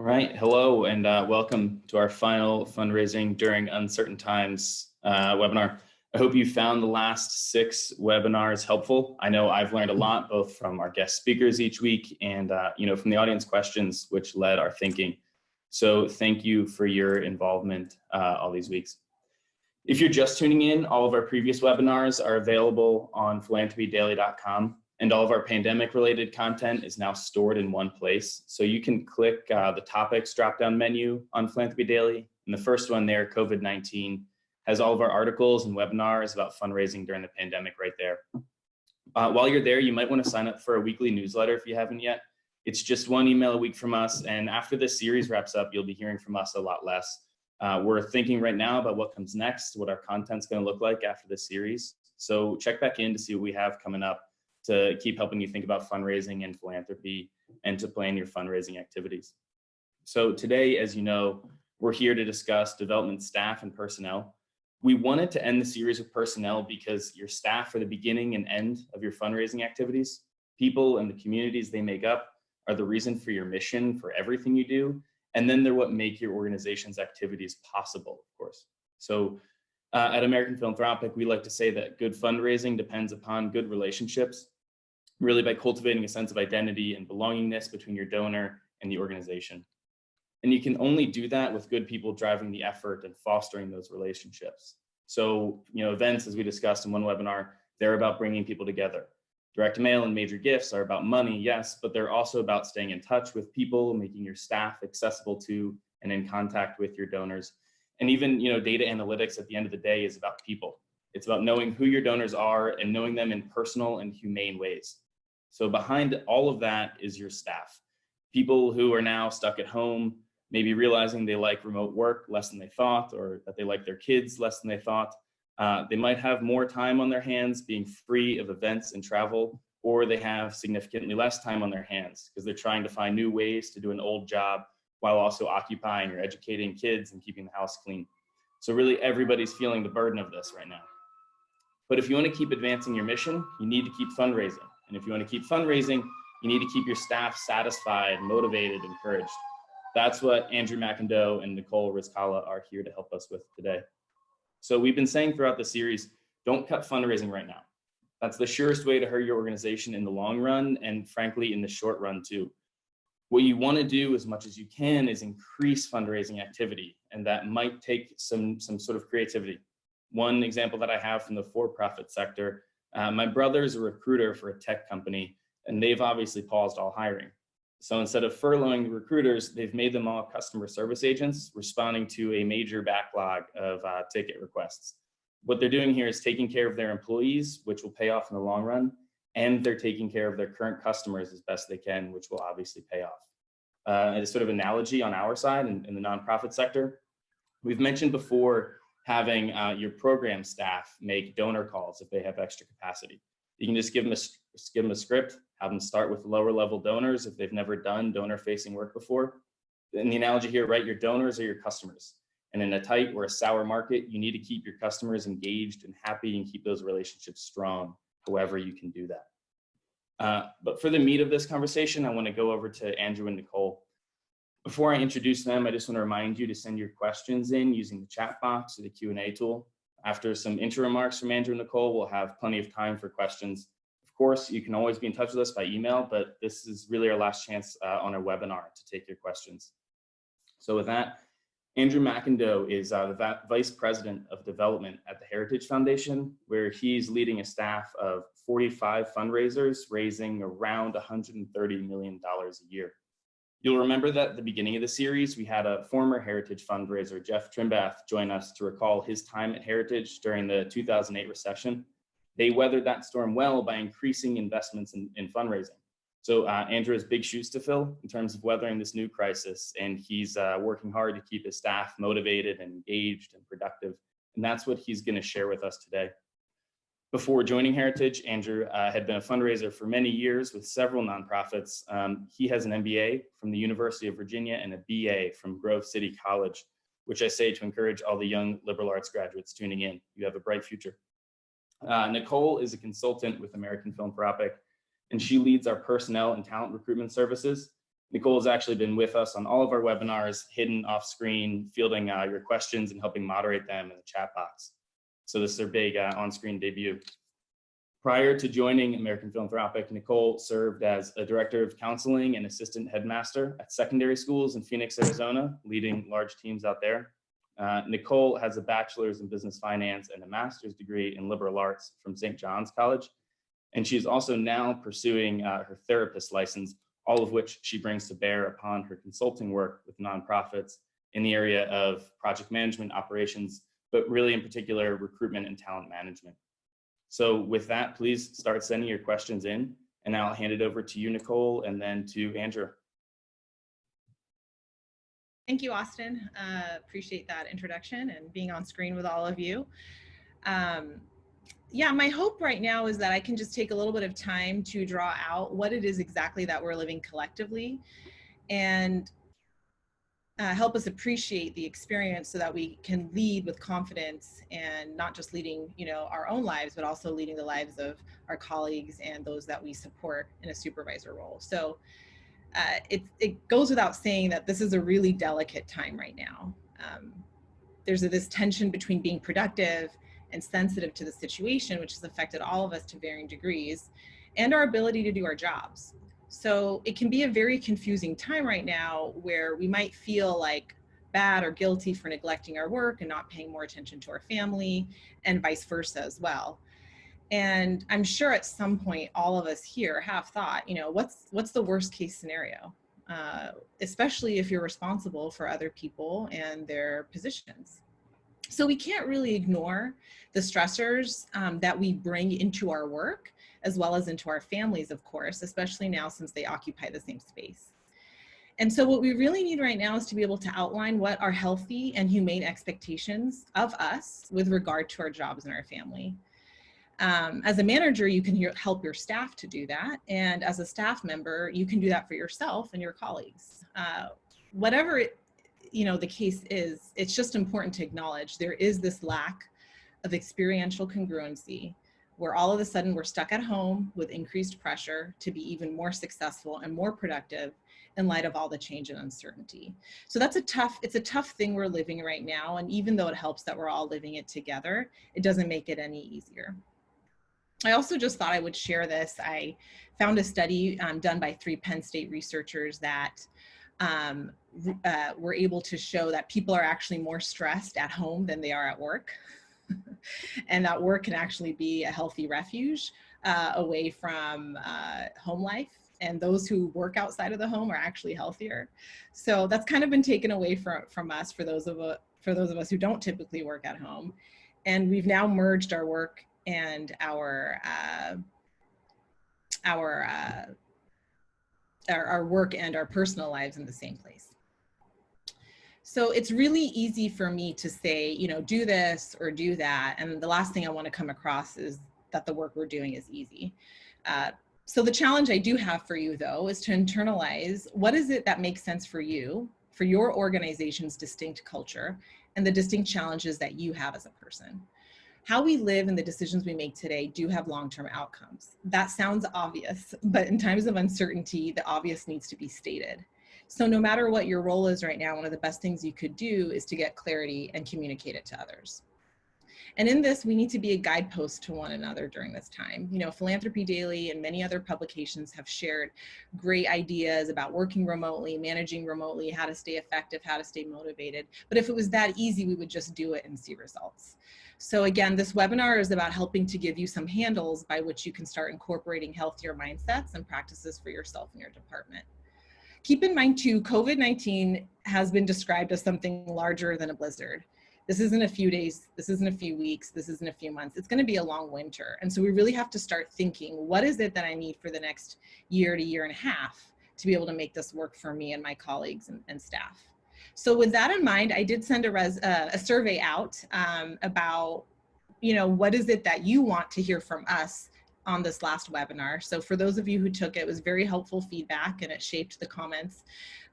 All right, hello and welcome to our final Fundraising During Uncertain Times webinar. I hope you found the last 6 webinars helpful. I know I've learned a lot, both from our guest speakers each week and from the audience questions, which led our thinking. So thank you for your involvement all these weeks. If you're just tuning in, all of our previous webinars are available on philanthropydaily.com. And all of our pandemic-related content is now stored in one place. So you can click the topics drop-down menu on Philanthropy Daily. And the first one there, COVID-19, has all of our articles and webinars about fundraising during the pandemic right there. While you're there, you might want to sign up for a weekly newsletter if you haven't yet. It's just 1 email a week from us. And after this series wraps up, you'll be hearing from us a lot less. We're thinking right now about what comes next, what our content's going to look like after this series. So check back in to see what we have coming up, to keep helping you think about fundraising and philanthropy and to plan your fundraising activities. So today, as you know, we're here to discuss development staff and personnel. We wanted to end the series with personnel because your staff are the beginning and end of your fundraising activities. People and the communities they make up are the reason for your mission, for everything you do, and then they're what make your organization's activities possible, of course. So at American Philanthropic, we like to say that good fundraising depends upon good relationships, really by cultivating a sense of identity and belongingness between your donor and the organization. And you can only do that with good people driving the effort and fostering those relationships. So, events, as we discussed in one webinar, they're about bringing people together. Direct mail and major gifts are about money, yes, but they're also about staying in touch with people, making your staff accessible to and in contact with your donors. And even, data analytics at the end of the day is about people. It's about knowing who your donors are and knowing them in personal and humane ways. So behind all of that is your staff. People who are now stuck at home, maybe realizing they like remote work less than they thought, or that they like their kids less than they thought. They might have more time on their hands being free of events and travel, or they have significantly less time on their hands because they're trying to find new ways to do an old job while also occupying or educating kids and keeping the house clean. So really everybody's feeling the burden of this right now. But if you want to keep advancing your mission, you need to keep fundraising. And if you want to keep fundraising, you need to keep your staff satisfied, motivated, encouraged. That's what Andrew McIndoe and Nicole Rizkala are here to help us with today. So we've been saying throughout the series, don't cut fundraising right now. That's the surest way to hurt your organization in the long run, and frankly, in the short run too. What you want to do as much as you can is increase fundraising activity, and that might take some sort of creativity. One example that I have from the for-profit sector, my brother's a recruiter for a tech company, and they've obviously paused all hiring. So instead of furloughing the recruiters, they've made them all customer service agents, responding to a major backlog of ticket requests. What they're doing here is taking care of their employees, which will pay off in the long run, and they're taking care of their current customers as best they can, which will obviously pay off. As a sort of analogy on our side in the nonprofit sector, we've mentioned before having your program staff make donor calls if they have extra capacity. You can just give them a script, have them start with lower level donors if they've never done donor facing work before. And the analogy here, right, your donors are your customers. And in a tight or a sour market, you need to keep your customers engaged and happy and keep those relationships strong, however you can do that. But for the meat of this conversation, I want to go over to Andrew and Nicole. Before I introduce them, I just want to remind you to send your questions in using the chat box or the Q&A tool. After some intro remarks from Andrew and Nicole, we'll have plenty of time for questions. Of course, you can always be in touch with us by email, but this is really our last chance on our webinar to take your questions. So with that, Andrew McIndoe is the Vice President of Development at the Heritage Foundation, where he's leading a staff of 45 fundraisers, raising around $130 million a year. You'll remember that at the beginning of the series, we had a former Heritage fundraiser, Jeff Trimbath, join us to recall his time at Heritage during the 2008 recession. They weathered that storm well by increasing investments in fundraising. So Andrew has big shoes to fill in terms of weathering this new crisis, and he's working hard to keep his staff motivated and engaged and productive. And that's what he's going to share with us today. Before joining Heritage, Andrew had been a fundraiser for many years with several nonprofits. He has an MBA from the University of Virginia and a BA from Grove City College, which I say to encourage all the young liberal arts graduates tuning in. You have a bright future. Nicole is a consultant with American Philanthropic, and she leads our personnel and talent recruitment services. Nicole has actually been with us on all of our webinars, hidden off screen, fielding your questions and helping moderate them in the chat box. So this is her big on-screen debut. Prior to joining American Philanthropic, Nicole served as a director of counseling and assistant headmaster at secondary schools in Phoenix, Arizona, leading large teams out there. Nicole has a bachelor's in business finance and a master's degree in liberal arts from St. John's College. And she's also now pursuing her therapist license, all of which she brings to bear upon her consulting work with nonprofits in the area of project management operations, but really in particular, recruitment and talent management. So with that, please start sending your questions in, and I'll hand it over to you, Nicole, and then to Andrew. Thank you, Austin. Appreciate that introduction and being on screen with all of you. Yeah, my hope right now is that I can just take a little bit of time to draw out what it is exactly that we're living collectively and help us appreciate the experience so that we can lead with confidence and not just leading, our own lives, but also leading the lives of our colleagues and those that we support in a supervisor role. So it goes without saying that this is a really delicate time right now. There's this tension between being productive and sensitive to the situation, which has affected all of us to varying degrees, and our ability to do our jobs. So it can be a very confusing time right now where we might feel like bad or guilty for neglecting our work and not paying more attention to our family, and vice versa as well. And I'm sure at some point, all of us here have thought, what's the worst case scenario, especially if you're responsible for other people and their positions. So we can't really ignore the stressors that we bring into our work, as well as into our families, of course, especially now since they occupy the same space. And so what we really need right now is to be able to outline what are healthy and humane expectations of us with regard to our jobs and our family. As a manager, you can help your staff to do that. And as a staff member, you can do that for yourself and your colleagues. Whatever the case is, it's just important to acknowledge there is this lack of experiential congruency where all of a sudden we're stuck at home with increased pressure to be even more successful and more productive in light of all the change and uncertainty. So it's a tough thing we're living right now. And even though it helps that we're all living it together, it doesn't make it any easier. I also just thought I would share this. I found a study done by 3 Penn State researchers that were able to show that people are actually more stressed at home than they are at work. And that work can actually be a healthy refuge away from home life. And those who work outside of the home are actually healthier. So that's kind of been taken away from us for those of us who don't typically work at home. And we've now merged our work and our work and our personal lives in the same place. So it's really easy for me to say, do this or do that. And the last thing I want to come across is that the work we're doing is easy. So the challenge I do have for you, though, is to internalize what is it that makes sense for you, for your organization's distinct culture, and the distinct challenges that you have as a person. How we live and the decisions we make today do have long-term outcomes. That sounds obvious, but in times of uncertainty, the obvious needs to be stated. So no matter what your role is right now, one of the best things you could do is to get clarity and communicate it to others. And in this, we need to be a guidepost to one another during this time. Philanthropy Daily and many other publications have shared great ideas about working remotely, managing remotely, how to stay effective, how to stay motivated. But if it was that easy, we would just do it and see results. So again, this webinar is about helping to give you some handles by which you can start incorporating healthier mindsets and practices for yourself and your department. Keep in mind too, COVID-19 has been described as something larger than a blizzard. This isn't a few days, this isn't a few weeks, this isn't a few months, it's gonna be a long winter. And so we really have to start thinking, what is it that I need for the next year to year and a half to be able to make this work for me and my colleagues and staff? So with that in mind, I did send a survey out about, what is it that you want to hear from us on this last webinar. So for those of you who took it, it was very helpful feedback and it shaped the comments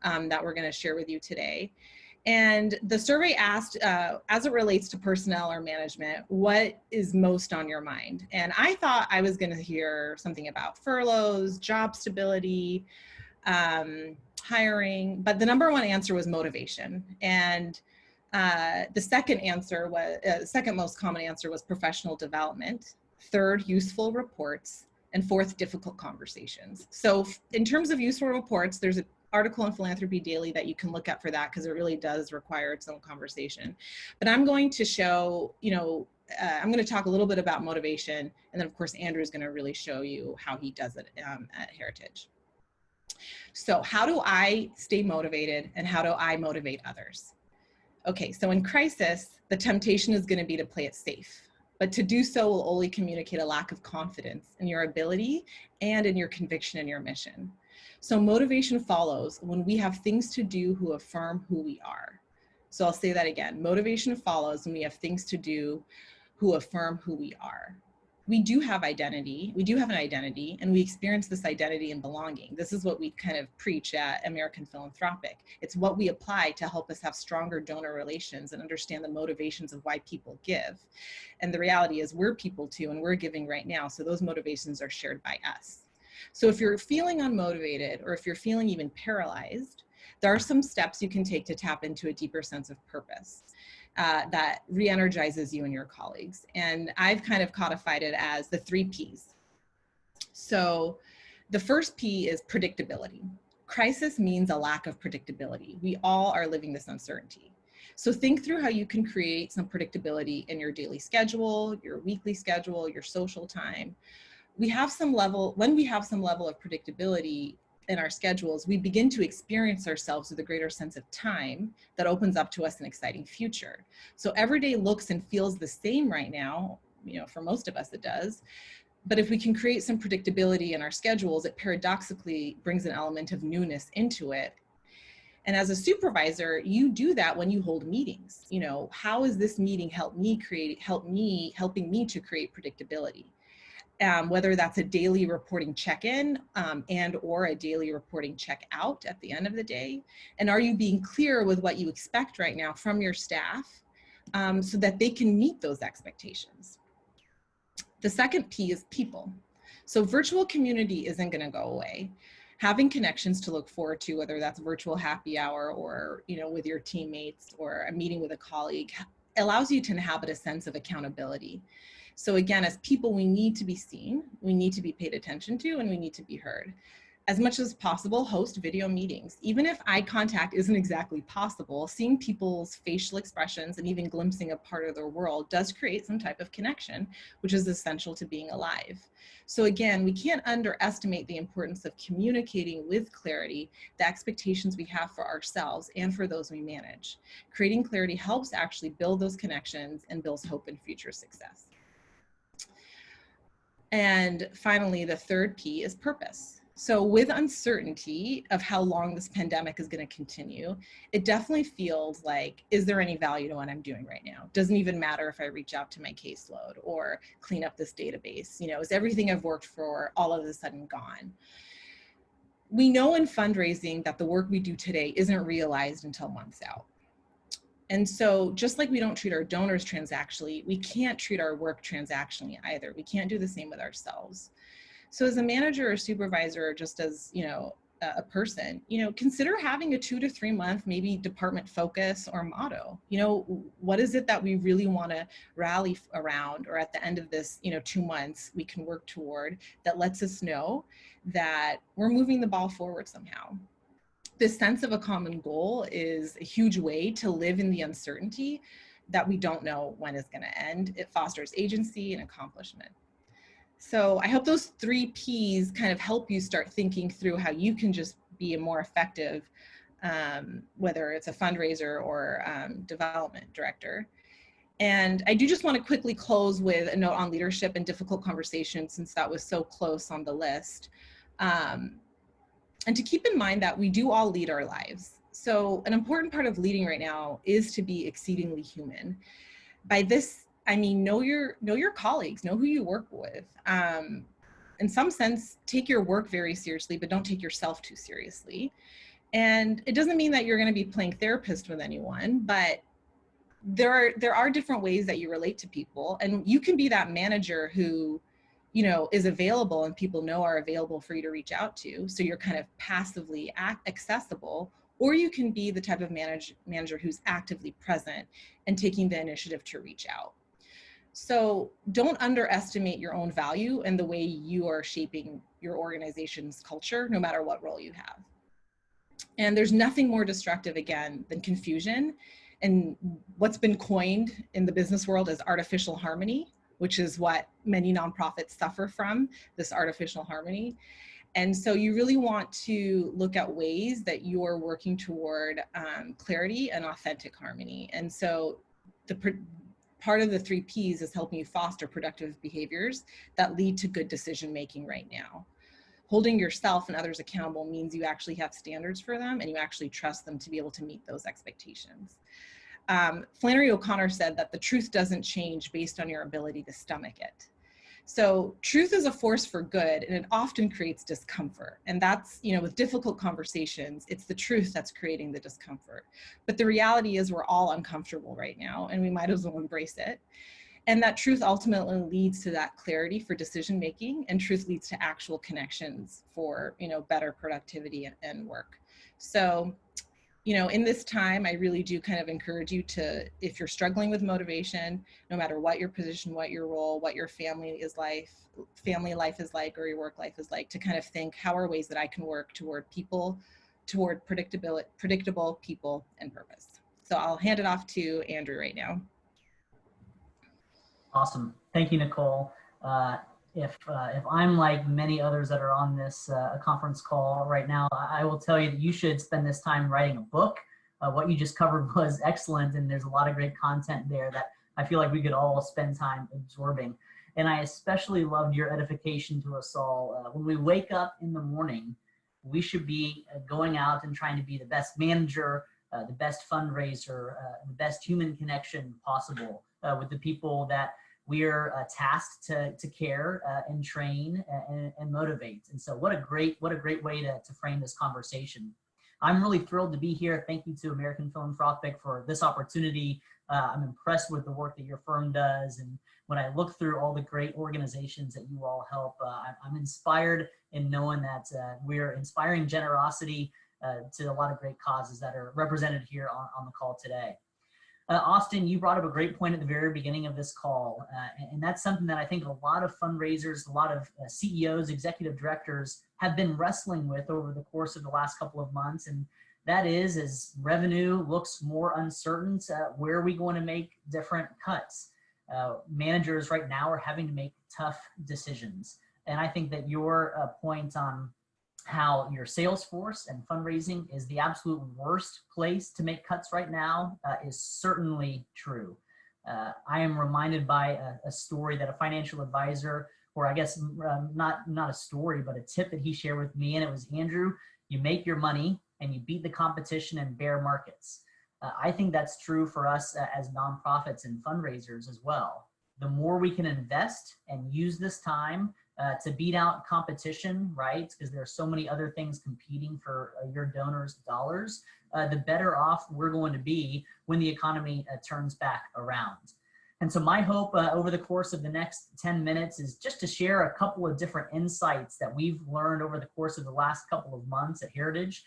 that we're going to share with you today. And the survey asked, as it relates to personnel or management, what is most on your mind? And I thought I was going to hear something about furloughs, job stability, hiring, but the number one answer was motivation. And the second most common answer was professional development. Third, useful reports. And fourth, difficult conversations. So in terms of useful reports, there's an article in Philanthropy Daily that you can look up for that, because it really does require its own conversation. But I'm going to show, I'm going to talk a little bit about motivation. And then of course, Andrew is going to really show you how he does it at Heritage. So how do I stay motivated, and how do I motivate others? Okay, so in crisis, the temptation is going to be to play it safe. But to do so will only communicate a lack of confidence in your ability and in your conviction in your mission. So motivation follows when we have things to do who affirm who we are. So I'll say that again. Motivation follows when we have things to do who affirm who we are. We do have identity. We do have an identity, and we experience this identity and belonging. This is what we kind of preach at American Philanthropic. It's what we apply to help us have stronger donor relations and understand the motivations of why people give. And the reality is we're people too, and we're giving right now. So those motivations are shared by us. So if you're feeling unmotivated, or if you're feeling even paralyzed, there are some steps you can take to tap into a deeper sense of purpose. That re-energizes you and your colleagues. And I've kind of codified it as the 3 Ps. So the first P is predictability. Crisis means a lack of predictability. We all are living this uncertainty. So think through how you can create some predictability in your daily schedule, your weekly schedule, your social time. When we have some level of predictability in our schedules, we begin to experience ourselves with a greater sense of time that opens up to us an exciting future. So every day looks and feels the same right now, for most of us it does. But if we can create some predictability in our schedules, it paradoxically brings an element of newness into it. And as a supervisor, you do that when you hold meetings. How is this meeting helping me to create predictability? Whether that's a daily reporting check-in and or a daily reporting check-out at the end of the day. And are you being clear with what you expect right now from your staff so that they can meet those expectations? The second P is people. So virtual community isn't going to go away. Having connections to look forward to, whether that's virtual happy hour or with your teammates or a meeting with a colleague, allows you to inhabit a sense of accountability. So again, as people, we need to be seen, we need to be paid attention to, and we need to be heard. As much as possible, host video meetings. Even if eye contact isn't exactly possible, seeing people's facial expressions and even glimpsing a part of their world does create some type of connection, which is essential to being alive. So again, we can't underestimate the importance of communicating with clarity the expectations we have for ourselves and for those we manage. Creating clarity helps actually build those connections and builds hope in future success. And finally, the third P is purpose. So with uncertainty of how long this pandemic is going to continue, it definitely feels like, is there any value to what I'm doing right now? Doesn't even matter if I reach out to my caseload or clean up this database. Is everything I've worked for all of a sudden gone? We know in fundraising that the work we do today isn't realized until months out. And so just like we don't treat our donors transactionally, we can't treat our work transactionally either. We can't do the same with ourselves. So as a manager or supervisor, or just as, a person, consider having a 2 to 3 month, maybe department focus or motto. What is it that we really want to rally around, or at the end of this, 2 months we can work toward that lets us know that we're moving the ball forward somehow. This sense of a common goal is a huge way to live in the uncertainty that we don't know when it's going to end. It fosters agency and accomplishment. So I hope those 3 Ps kind of help you start thinking through how you can just be a more effective, whether it's a fundraiser or development director. And I do just want to quickly close with a note on leadership and difficult conversations, since that was so close on the list. And to keep in mind that we do all lead our lives. So an important part of leading right now is to be exceedingly human. By this, I mean, know your colleagues, know who you work with. In some sense, take your work very seriously, but don't take yourself too seriously. And it doesn't mean that you're going to be playing therapist with anyone, but there are different ways that you relate to people. And you can be that manager who is available and people know are available for you to reach out to. So you're kind of passively accessible, or you can be the type of manager who's actively present and taking the initiative to reach out. So don't underestimate your own value and the way you are shaping your organization's culture, no matter what role you have. And there's nothing more destructive, again, than confusion and what's been coined in the business world as artificial harmony, which is what many nonprofits suffer from, this artificial harmony. And so you really want to look at ways that you're working toward clarity and authentic harmony. And so part of the 3 Ps is helping you foster productive behaviors that lead to good decision making right now. Holding yourself and others accountable means you actually have standards for them and you actually trust them to be able to meet those expectations. Flannery O'Connor said that the truth doesn't change based on your ability to stomach it. So truth is a force for good, and it often creates discomfort. And that's, with difficult conversations, it's the truth that's creating the discomfort. But the reality is we're all uncomfortable right now, and we might as well embrace it. And that truth ultimately leads to that clarity for decision making, and truth leads to actual connections for, better productivity and work. So, in this time, I really do kind of encourage you to, if you're struggling with motivation, no matter what your position, what your role, what your family life is like, or your work life is like, to kind of think, how are ways that I can work toward predictable people and purpose. So I'll hand it off to Andrew right now. Awesome. Thank you, Nicole. If I'm like many others that are on this conference call right now, I will tell you that you should spend this time writing a book. What you just covered was excellent, and there's a lot of great content there that I feel like we could all spend time absorbing. And I especially loved your edification to us all. When we wake up in the morning, we should be going out and trying to be the best manager, the best fundraiser, the best human connection possible with the people that we're tasked to care and train and motivate. And so what a great way to frame this conversation. I'm really thrilled to be here. Thank you to American Philanthropic for this opportunity. I'm impressed with the work that your firm does. And when I look through all the great organizations that you all help, I'm inspired in knowing that we're inspiring generosity to a lot of great causes that are represented here on the call today. Austin, you brought up a great point at the very beginning of this call, and that's something that I think a lot of fundraisers, a lot of CEOs, executive directors have been wrestling with over the course of the last couple of months, and that is, as revenue looks more uncertain, where are we going to make different cuts? Managers right now are having to make tough decisions, and I think that your point on how your sales force and fundraising is the absolute worst place to make cuts right now is certainly true. I am reminded by a story that a financial advisor, or I guess not a story, but a tip that he shared with me, and it was, Andrew, you make your money and you beat the competition in bear markets. I think that's true for us as nonprofits and fundraisers as well. The more we can invest and use this time to beat out competition, right? Because there are so many other things competing for your donors' dollars, the better off we're going to be when the economy turns back around. And so my hope over the course of the next 10 minutes is just to share a couple of different insights that we've learned over the course of the last couple of months at Heritage.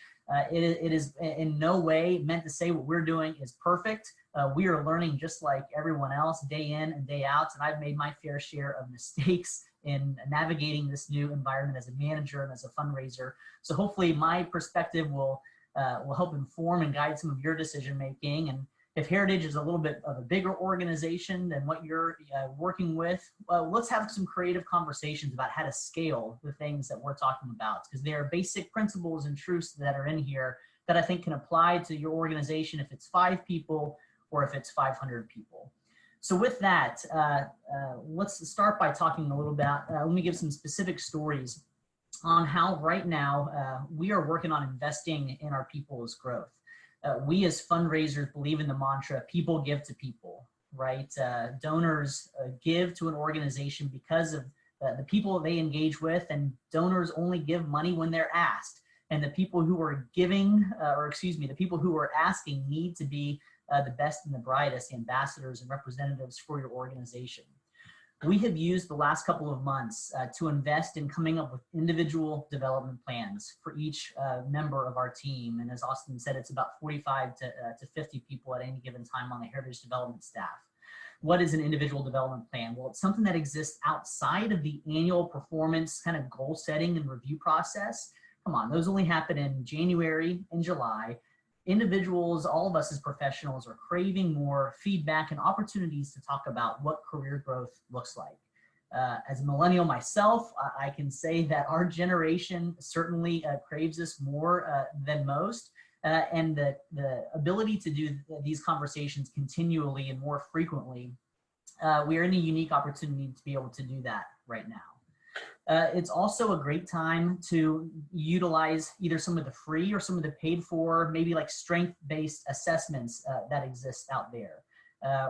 It is in no way meant to say what we're doing is perfect. We are learning just like everyone else, day in and day out, and I've made my fair share of mistakes in navigating this new environment as a manager and as a fundraiser. So hopefully my perspective will help inform and guide some of your decision making. And if Heritage is a little bit of a bigger organization than what you're working with, let's have some creative conversations about how to scale the things that we're talking about, because there are basic principles and truths that are in here that I think can apply to your organization if it's 5 people or if it's 500 people. So with that, let's start by talking a little about, let me give some specific stories on how right now we are working on investing in our people's growth. We as fundraisers believe in the mantra, people give to people, right? Donors give to an organization because of the people they engage with, and donors only give money when they're asked. And the people who are giving, the people who are asking need to be the best and the brightest ambassadors and representatives for your organization. We have used the last couple of months to invest in coming up with individual development plans for each member of our team. And as Austin said, it's about 45 to 50 people at any given time on the Heritage Development staff. What is an individual development plan? Well, it's something that exists outside of the annual performance kind of goal setting and review process. Come on, those only happen in January and July. Individuals, all of us as professionals, are craving more feedback and opportunities to talk about what career growth looks like. As a millennial myself, I can say that our generation certainly craves this more than most. And the ability to do these conversations continually and more frequently, we are in a unique opportunity to be able to do that right now. It's also a great time to utilize either some of the free or some of the paid for, maybe like strength-based assessments that exist out there.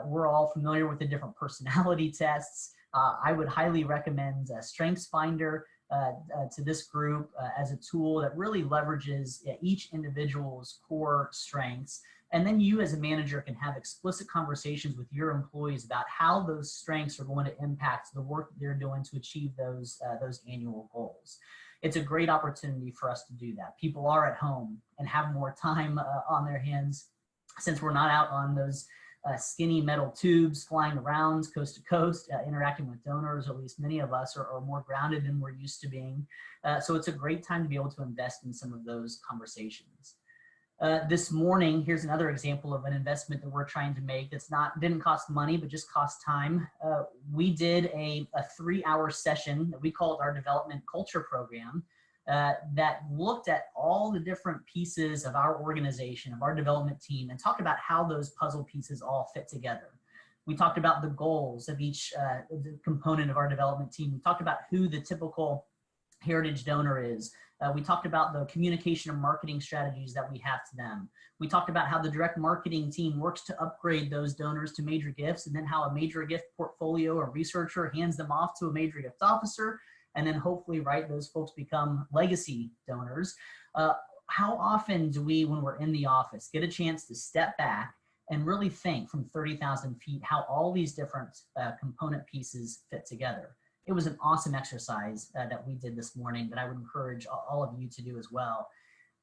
We're all familiar with the different personality tests. I would highly recommend StrengthsFinder to this group as a tool that really leverages each individual's core strengths. And then you as a manager can have explicit conversations with your employees about how those strengths are going to impact the work that they're doing to achieve those annual goals. It's a great opportunity for us to do that. People are at home and have more time on their hands since we're not out on those skinny metal tubes flying around coast to coast, interacting with donors. At least many of us are more grounded than we're used to being. So it's a great time to be able to invest in some of those conversations. This morning, here's another example of an investment that we're trying to make that's didn't cost money, but just cost time. We did a 3-hour session that we called our Development Culture Program that looked at all the different pieces of our organization, of our development team, and talked about how those puzzle pieces all fit together. We talked about the goals of each component of our development team. We talked about who the typical heritage donor is. We talked about the communication and marketing strategies that we have to them. We talked about how the direct marketing team works to upgrade those donors to major gifts, and then how a major gift portfolio or researcher hands them off to a major gift officer, and then hopefully, right, those folks become legacy donors. How often do we, when we're in the office, get a chance to step back and really think from 30,000 feet how all these different component pieces fit together? It was an awesome exercise that we did this morning that I would encourage all of you to do as well.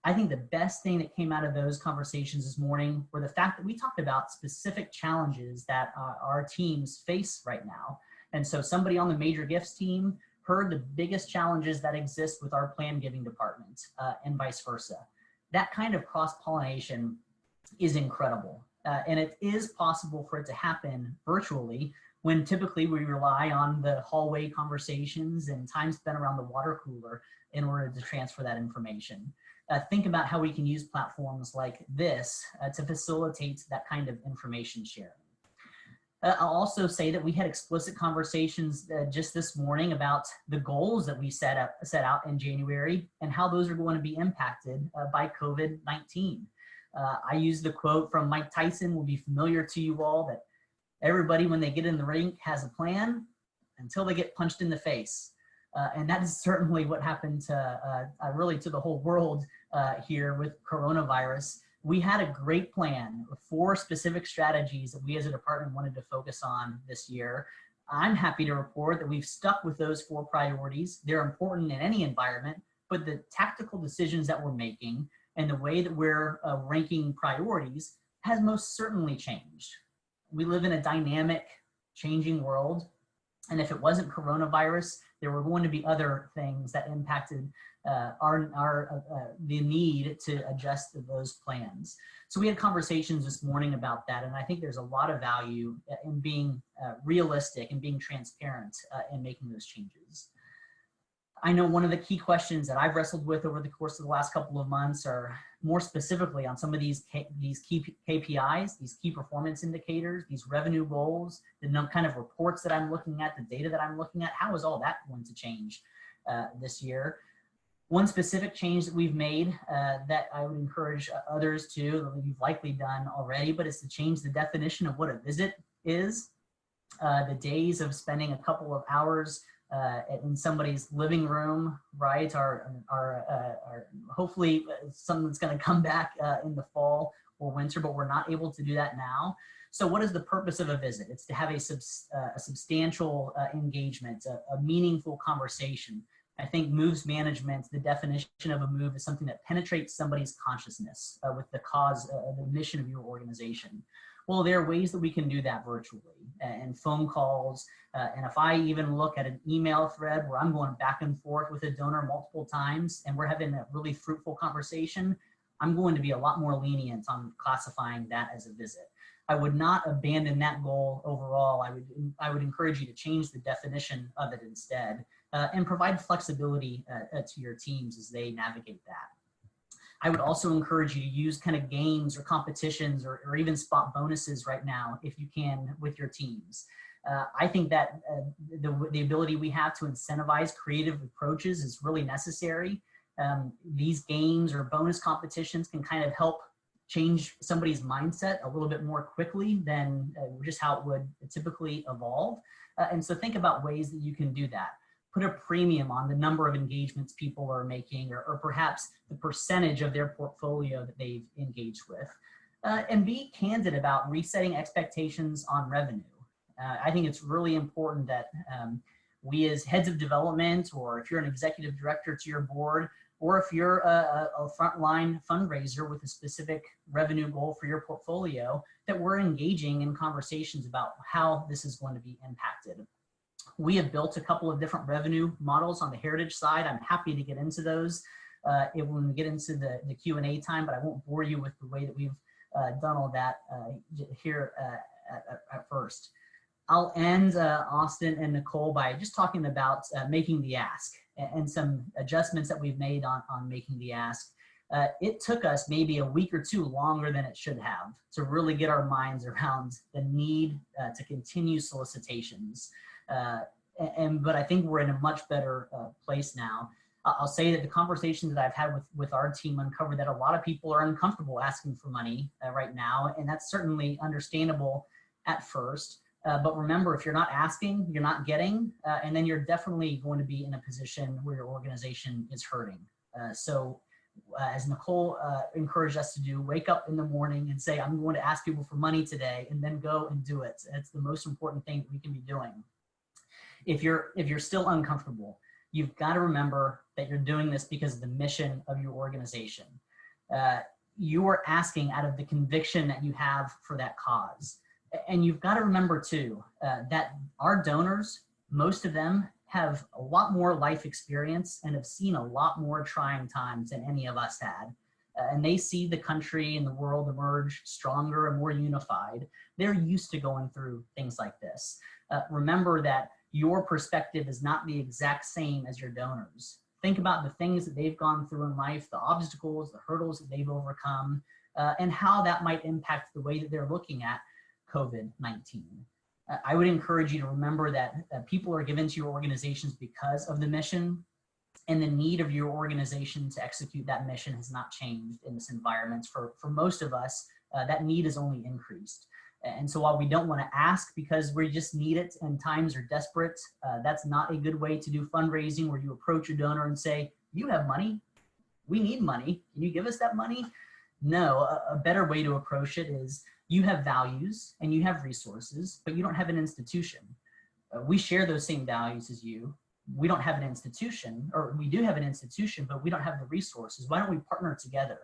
I think the best thing that came out of those conversations this morning were the fact that we talked about specific challenges that our teams face right now. And so somebody on the major gifts team heard the biggest challenges that exist with our plan giving department and vice versa. That kind of cross-pollination is incredible. And it is possible for it to happen virtually, when typically we rely on the hallway conversations and time spent around the water cooler in order to transfer that information. Think about how we can use platforms like this to facilitate that kind of information sharing. I'll also say that we had explicit conversations just this morning about the goals that we set out in January and how those are going to be impacted by COVID-19. I used the quote from Mike Tyson, will be familiar to you all, that everybody, when they get in the ring, has a plan until they get punched in the face. And that is certainly what happened to really to the whole world here with coronavirus. We had a great plan, 4 specific strategies that we as a department wanted to focus on this year. I'm happy to report that we've stuck with those 4 priorities. They're important in any environment, but the tactical decisions that we're making and the way that we're ranking priorities has most certainly changed. We live in a dynamic, changing world. And if it wasn't coronavirus, there were going to be other things that impacted the need to adjust those plans. So we had conversations this morning about that. And I think there's a lot of value in being realistic and being transparent in making those changes. I know one of the key questions that I've wrestled with over the course of the last couple of months are more specifically on some of these key KPIs, these key performance indicators, these revenue goals, the kind of reports that I'm looking at, the data that I'm looking at. How is all that going to change this year? One specific change that we've made that I would encourage others to, that you've likely done already, but it's to change the definition of what a visit is. The days of spending a couple of hours in somebody's living room, right, are hopefully something that's going to come back in the fall or winter, but we're not able to do that now. So what is the purpose of a visit? It's to have a substantial engagement, a meaningful conversation. I think moves management, the definition of a move is something that penetrates somebody's consciousness with the cause, the mission of your organization. Well, there are ways that we can do that virtually and phone calls. And if I even look at an email thread where I'm going back and forth with a donor multiple times and we're having a really fruitful conversation, I'm going to be a lot more lenient on classifying that as a visit. I would not abandon that goal overall. I would encourage you to change the definition of it instead and provide flexibility to your teams as they navigate that. I would also encourage you to use kind of games or competitions or even spot bonuses right now, if you can, with your teams. I think that the ability we have to incentivize creative approaches is really necessary. These games or bonus competitions can kind of help change somebody's mindset a little bit more quickly than just how it would typically evolve. And so think about ways that you can do that. Put a premium on the number of engagements people are making, or perhaps the percentage of their portfolio that they've engaged with. And be candid about resetting expectations on revenue. I think it's really important that we as heads of development, or if you're an executive director to your board, or if you're a frontline fundraiser with a specific revenue goal for your portfolio, that we're engaging in conversations about how this is going to be impacted. We have built a couple of different revenue models on the heritage side. I'm happy to get into those when we get into the Q&A time, but I won't bore you with the way that we've done all that here at first. I'll end, Austin and Nicole, by just talking about making the ask and some adjustments that we've made on making the ask. It took us maybe a week or two longer than it should have to really get our minds around the need to continue solicitations. But I think we're in a much better place now. I'll say that the conversations that I've had with our team uncovered that a lot of people are uncomfortable asking for money right now, and that's certainly understandable at first. But remember, if you're not asking, you're not getting, and then you're definitely going to be in a position where your organization is hurting. So as Nicole encouraged us to do, wake up in the morning and say, I'm going to ask people for money today, and then go and do it. It's the most important thing that we can be doing. If you're still uncomfortable, you've got to remember that you're doing this because of the mission of your organization. You are asking out of the conviction that you have for that cause. And you've got to remember too, that our donors, most of them have a lot more life experience and have seen a lot more trying times than any of us had. And they see the country and the world emerge stronger and more unified. They're used to going through things like this. Remember that your perspective is not the exact same as your donors. Think about the things that they've gone through in life, the obstacles, the hurdles that they've overcome, and how that might impact the way that they're looking at COVID-19. I would encourage you to remember that people are given to your organizations because of the mission, and the need of your organization to execute that mission has not changed in this environment. For most of us, that need has only increased. And so while we don't want to ask because we just need it and times are desperate, that's not a good way to do fundraising, where you approach your donor and say, you have money, we need money, can you give us that money? No, a better way to approach it is, you have values and you have resources, but you don't have an institution. We share those same values as you. We don't have an institution, or we do have an institution, but we don't have the resources. Why don't we partner together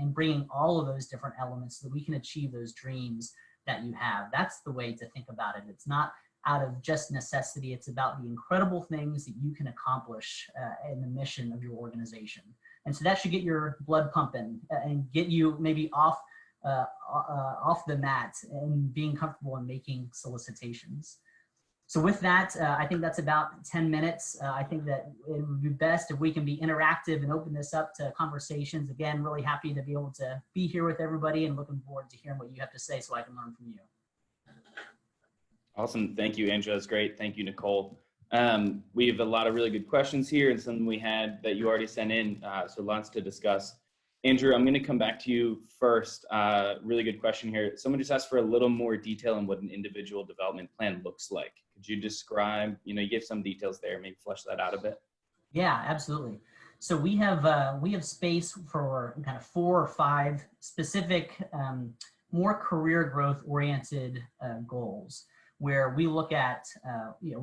in bringing all of those different elements so that we can achieve those dreams that you have? That's the way to think about it. It's not out of just necessity. It's about the incredible things that you can accomplish in the mission of your organization. And so that should get your blood pumping and get you maybe off the mat and being comfortable in making solicitations. So with that, I think that's about 10 minutes. I think that it would be best if we can be interactive and open this up to conversations. Again, really happy to be able to be here with everybody and looking forward to hearing what you have to say so I can learn from you. Awesome. Thank you, Andrew. That's great. Thank you, Nicole. We have a lot of really good questions here and some we had that you already sent in, so lots to discuss. Andrew, I'm going to come back to you first. Really good question here. Someone just asked for a little more detail on what an individual development plan looks like. Could you describe, you give some details there, maybe flesh that out a bit? Yeah, absolutely. So we have space for kind of 4 or 5 specific more career growth oriented goals, where we look at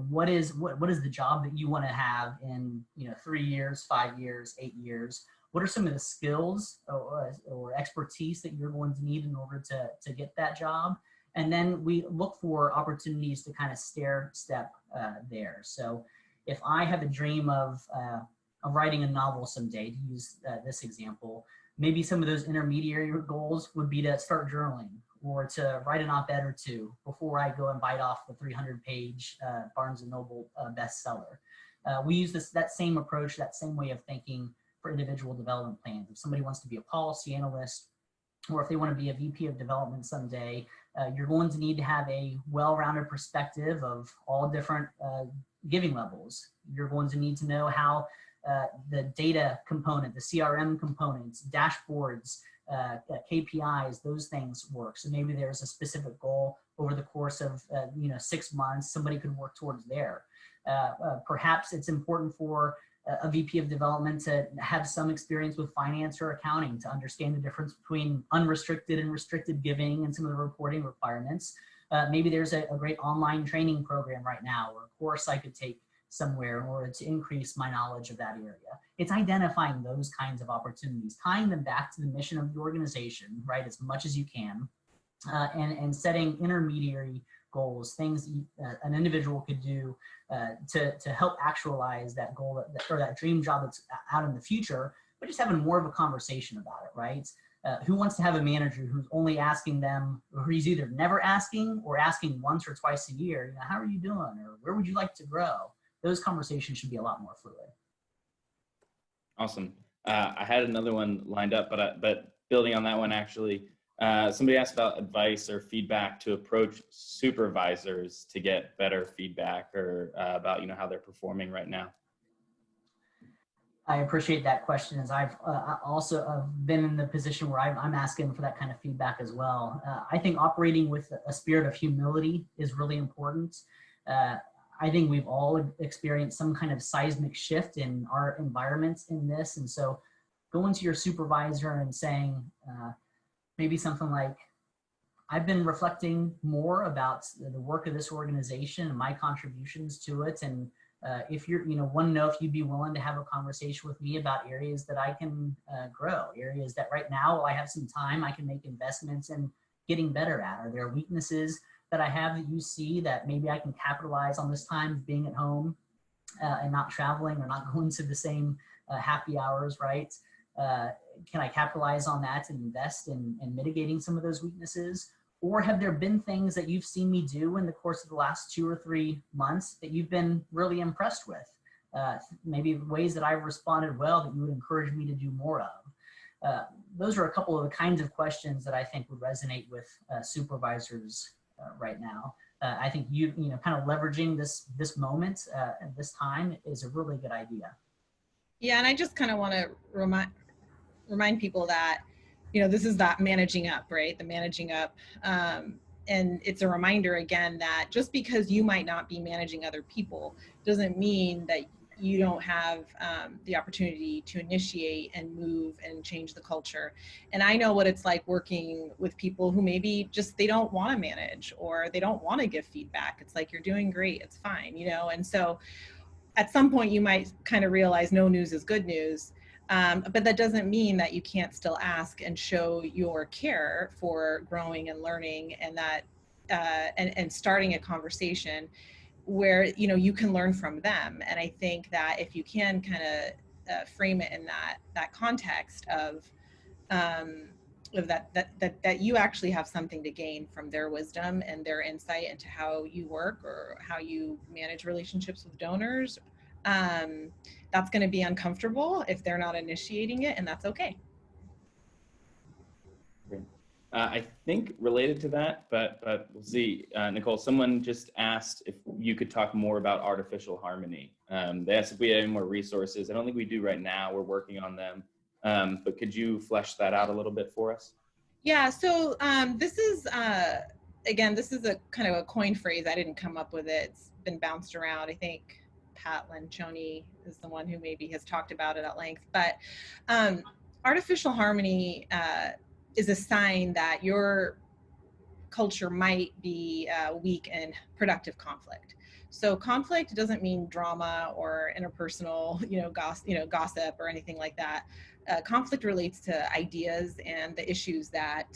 what is the job that you want to have in 3 years, 5 years, 8 years. What are some of the skills or expertise that you're going to need in order to get that job? And then we look for opportunities to kind of stair step there. So if I have a dream of writing a novel someday, to use this example, maybe some of those intermediary goals would be to start journaling, or to write an op-ed or two before I go and bite off the 300-page Barnes & Noble bestseller. We use that same approach, that same way of thinking for individual development plans. If somebody wants to be a policy analyst, or if they want to be a VP of development someday, you're going to need to have a well-rounded perspective of all different giving levels. You're going to need to know how the data component, the CRM components, dashboards, KPIs, those things work. So maybe there's a specific goal over the course of 6 months, somebody could work towards there. Perhaps it's important for a VP of development to have some experience with finance or accounting, to understand the difference between unrestricted and restricted giving and some of the reporting requirements. Maybe there's a great online training program right now, or a course I could take somewhere in order to increase my knowledge of that area. It's identifying those kinds of opportunities, tying them back to the mission of the organization, right, as much as you can, and setting intermediary goals, things an individual could do to help actualize that goal or that dream job that's out in the future, but just having more of a conversation about it, right? Who wants to have a manager who's only asking them, or who's either never asking or asking once or twice a year, how are you doing, or where would you like to grow? Those conversations should be a lot more fluid. Awesome. I had another one lined up, but building on that one, actually, somebody asked about advice or feedback to approach supervisors to get better feedback, or about how they're performing right now. I appreciate that question, as I've also been in the position where I'm asking for that kind of feedback as well. I think operating with a spirit of humility is really important. I think we've all experienced some kind of seismic shift in our environments in this. And so going to your supervisor and saying maybe something like, I've been reflecting more about the work of this organization and my contributions to it. And if you're, want to know if you'd be willing to have a conversation with me about areas that I can grow, areas that right now I have some time, I can make investments in getting better at. Are there weaknesses that I have that you see that maybe I can capitalize on this time being at home and not traveling or not going to the same happy hours, right? Can I capitalize on that and invest in mitigating some of those weaknesses? Or have there been things that you've seen me do in the course of the last 2 or 3 months that you've been really impressed with? Maybe ways that I've responded well that you would encourage me to do more of. Those are a couple of the kinds of questions that I think would resonate with supervisors right now. I think kind of leveraging this moment at this time is a really good idea. Yeah, and I just kind of want to remind people that this is that managing up, right? The managing up, and it's a reminder again that just because you might not be managing other people doesn't mean that you don't have the opportunity to initiate and move and change the culture. And I know what it's like working with people who maybe just, they don't want to manage, or they don't want to give feedback. It's like, you're doing great, it's fine, and so at some point you might kind of realize no news is good news. But that doesn't mean that you can't still ask and show your care for growing and learning, and that and starting a conversation where you can learn from them. And I think that if you can kind of frame it in that context of that you actually have something to gain from their wisdom and their insight into how you work or how you manage relationships with donors, that's going to be uncomfortable if they're not initiating it, and that's okay. I think related to that, but we'll see. Nicole, someone just asked if you could talk more about artificial harmony. They asked if we had any more resources. I don't think we do right now. We're working on them. But could you flesh that out a little bit for us? Yeah, so this is, again, this is a kind of a coin phrase. I didn't come up with it. It's been bounced around. I think Pat Lencioni is the one who maybe has talked about it at length. But artificial harmony is a sign that you're culture might be weak in productive conflict. So conflict doesn't mean drama or interpersonal, gossip or anything like that. Conflict relates to ideas and the issues that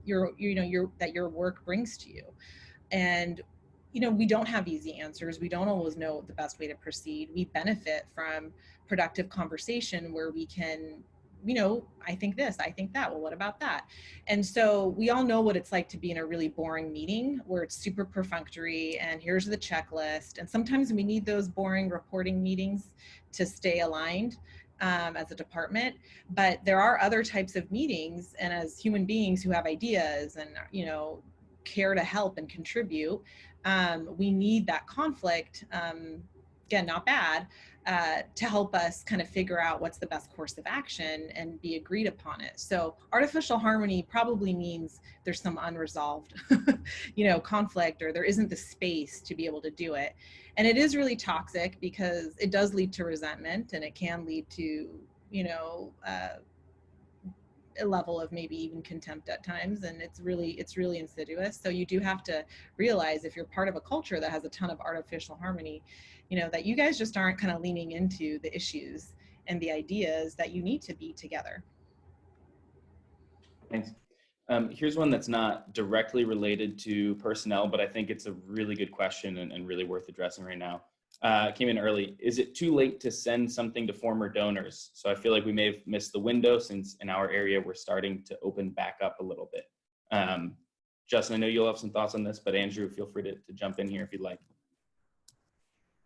that your work brings to you. And we don't have easy answers. We don't always know the best way to proceed. We benefit from productive conversation where we can, I think this, I think that, well, what about that? And so we all know what it's like to be in a really boring meeting where it's super perfunctory and here's the checklist. And sometimes we need those boring reporting meetings to stay aligned as a department. But there are other types of meetings, and as human beings who have ideas and, care to help and contribute, we need that conflict, again, not bad, to help us kind of figure out what's the best course of action and be agreed upon it. So artificial harmony probably means there's some unresolved, conflict, or there isn't the space to be able to do it. And it is really toxic because it does lead to resentment, and it can lead to, a level of maybe even contempt at times, and it's really insidious. So you do have to realize, if you're part of a culture that has a ton of artificial harmony, that you guys just aren't kind of leaning into the issues and the ideas that you need to be together. Thanks. Here's one that's not directly related to personnel, but I think it's a really good question and really worth addressing right now. Came in early. Is it too late to send something to former donors? So I feel like we may have missed the window, since in our area we're starting to open back up a little bit. Justin, I know you'll have some thoughts on this, but Andrew, feel free to jump in here if you'd like.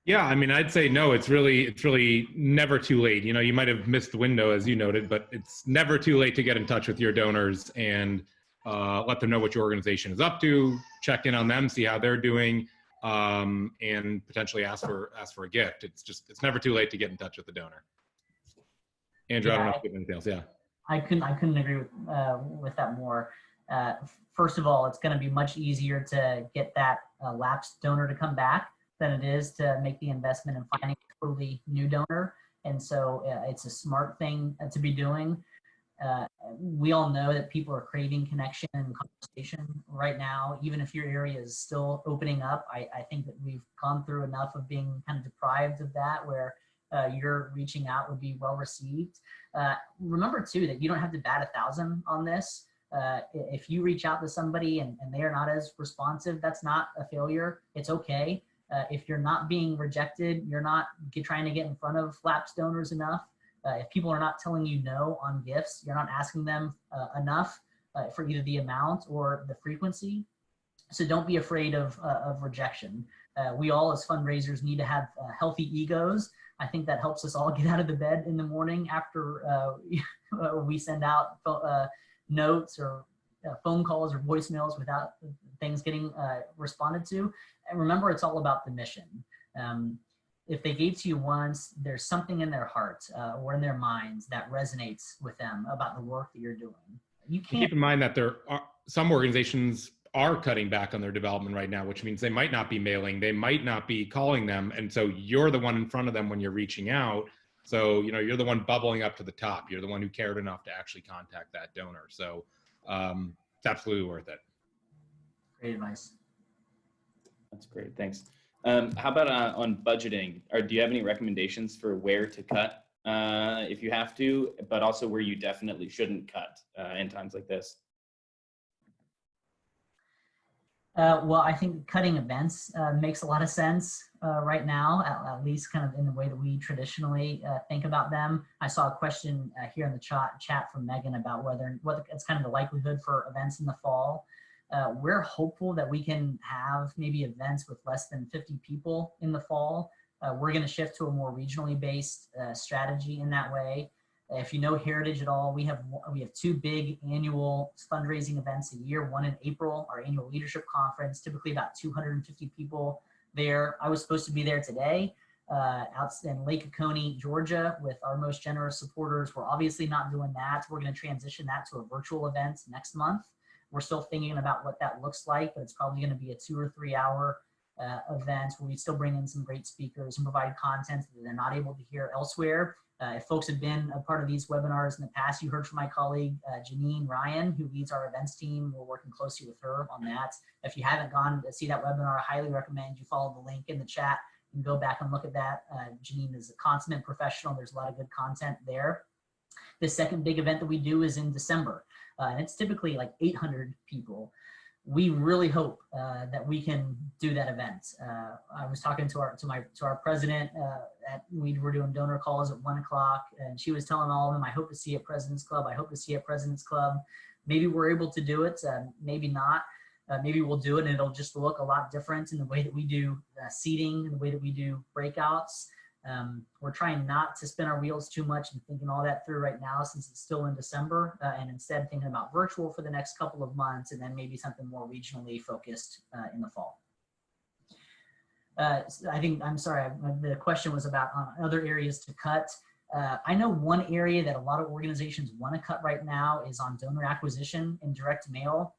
Yeah, I mean, I'd say no. It's really never too late. You might have missed the window, as you noted, but it's never too late to get in touch with your donors and let them know what your organization is up to. Check in on them, see how they're doing. And potentially ask for a gift. It's never too late to get in touch with the donor. Andrew, I don't know if you have anything else. Yeah. I couldn't agree with that more. First of all, it's going to be much easier to get that lapsed donor to come back than it is to make the investment in finding a totally new donor. And so it's a smart thing to be doing. We all know that people are craving connection and conversation right now. Even if your area is still opening up, I think that we've gone through enough of being kind of deprived of that, where your reaching out would be well received. Remember too, that you don't have to bat 1,000 on this. If you reach out to somebody and they are not as responsive, that's not a failure. It's okay. If you're not being rejected, you're not trying to get in front of lapsed donors enough. If people are not telling you no on gifts, you're not asking them enough for either the amount or the frequency. So don't be afraid of rejection. We all as fundraisers need to have healthy egos. I think that helps us all get out of the bed in the morning after we send out notes or phone calls or voicemails without things getting responded to. And remember, it's all about the mission. If they gave to you once, there's something in their heart or in their minds that resonates with them about the work that you're doing. You can't keep in mind that there are some organizations are cutting back on their development right now, which means they might not be mailing, they might not be calling them. And so you're the one in front of them when you're reaching out. So, you're the one bubbling up to the top. You're the one who cared enough to actually contact that donor. So it's absolutely worth it. Great advice. That's great. Thanks. How about on budgeting? Or do you have any recommendations for where to cut if you have to, but also where you definitely shouldn't cut in times like this? Well, I think cutting events makes a lot of sense right now, at least kind of in the way that we traditionally think about them. I saw a question here in the chat from Megan about what it's kind of the likelihood for events in the fall. We're hopeful that we can have maybe events with less than 50 people in the fall. We're going to shift to a more regionally based strategy in that way. If you know Heritage at all, we have 2 big annual fundraising events a year. One in April, our annual leadership conference, typically about 250 people there. I was supposed to be there today out in Lake Oconee, Georgia, with our most generous supporters. We're obviously not doing that. We're going to transition that to a virtual event next month. We're still thinking about what that looks like, but it's probably going to be a 2 or 3 hour event where we still bring in some great speakers and provide content that they're not able to hear elsewhere. If folks have been a part of these webinars in the past, you heard from my colleague, Janine Ryan, who leads our events team. We're working closely with her on that. If you haven't gone to see that webinar, I highly recommend you follow the link in the chat and go back and look at that. Janine is a consummate professional. There's a lot of good content there. The second big event that we do is in December, and it's typically like 800 people. We really hope that we can do that event. I was talking to our president. We were doing donor calls at 1 o'clock, and she was telling all of them, "I hope to see you at President's Club. I hope to see you at President's Club." Maybe we're able to do it. Maybe not. Maybe we'll do it, and it'll just look a lot different in the way that we do seating and the way that we do breakouts. We're trying not to spin our wheels too much and thinking all that through right now since it's still in December, and instead thinking about virtual for the next couple of months and then maybe something more regionally focused in the fall. The question was about other areas to cut. I know one area that a lot of organizations want to cut right now is on donor acquisition and direct mail.